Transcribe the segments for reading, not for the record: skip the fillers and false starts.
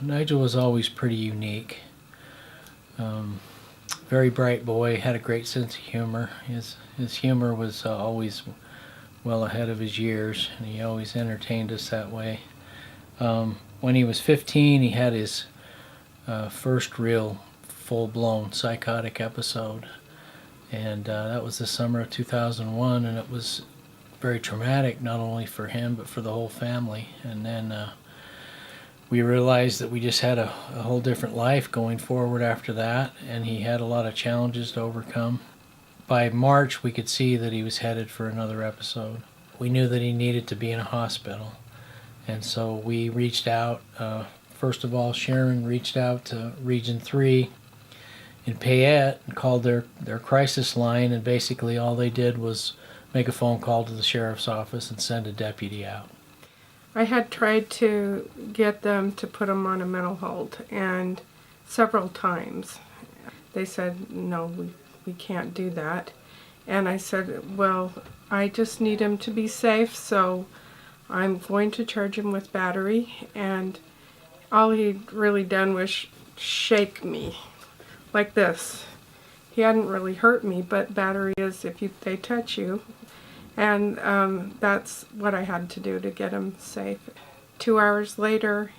Nigel was always pretty unique. Very bright boy, had a great sense of humor. His humor was always well ahead of his years, and he always entertained us that way. When he was 15, he had his first real full-blown psychotic episode, and that was the summer of 2001, and it was very traumatic, not only for him but for the whole family. And then we realized that we just had a whole different life going forward after that, and he had a lot of challenges to overcome. By March, we could see that he was headed for another episode. We knew that he needed to be in a hospital, and so we reached out. First of all, Sharon reached out to Region 3 in Payette and called their crisis line, and basically all they did was make a phone call to the sheriff's office and send a deputy out. I had tried to get them to put him on a mental hold, and several times they said, no, we can't do that. And I said, well, I just need him to be safe, so I'm going to charge him with battery. And all he'd really done was shake me like this. He hadn't really hurt me, but battery is if they touch you. And that's what I had to do to get him safe. 2 hours later,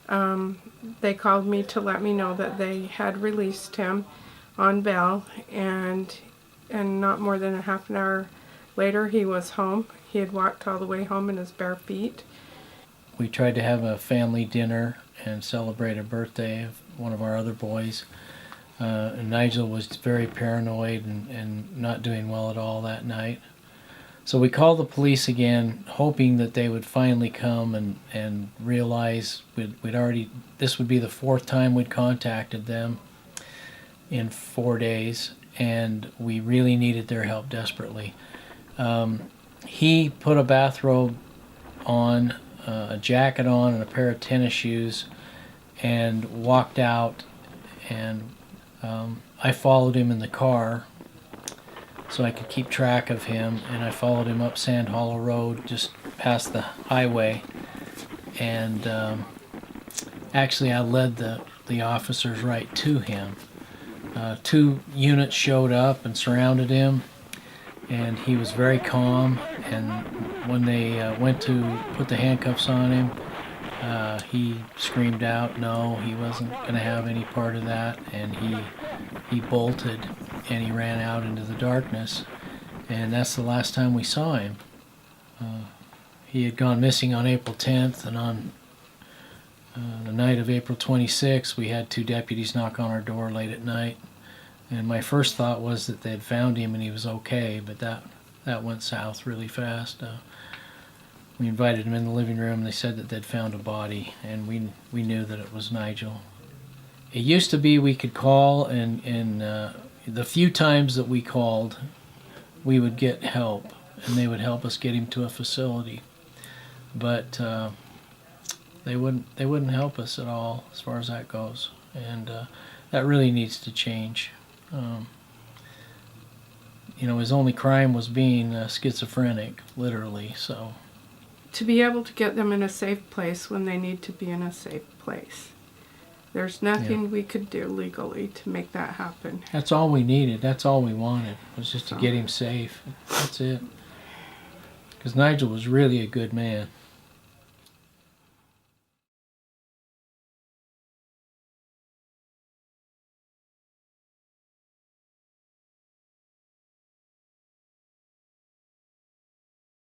they called me to let me know that they had released him on bail, and not more than a half an hour later he was home. He had walked all the way home in his bare feet. We tried to have a family dinner and celebrate a birthday of one of our other boys. And Nigel was very paranoid and not doing well at all that night. So we called the police again, hoping that they would finally come and realize this would be the fourth time we'd contacted them in 4 days, and we really needed their help desperately. He put a bathrobe on, a jacket on, and a pair of tennis shoes, and walked out, and I followed him in the car so I could keep track of him, and I followed him up Sand Hollow Road, just past the highway, and actually I led the officers right to him. 2 units showed up and surrounded him, and he was very calm, and when they went to put the handcuffs on him, he screamed out no, he wasn't going to have any part of that, and he bolted and he ran out into the darkness, and that's the last time we saw him. He had gone missing on April 10th, and on the night of April 26th we had 2 deputies knock on our door late at night, and my first thought was that they had found him and he was okay, but that went south really fast. We invited him in the living room, and they said that they'd found a body, and we knew that it was Nigel. It used to be we could call, and the few times that we called, we would get help, and they would help us get him to a facility. But they wouldn't help us at all as far as that goes, and that really needs to change. His only crime was being schizophrenic, literally. So to be able to get them in a safe place when they need to be in a safe place. There's nothing we could do legally to make that happen. That's all we needed. That's all we wanted, was just to get him safe. That's it. Because Nigel was really a good man.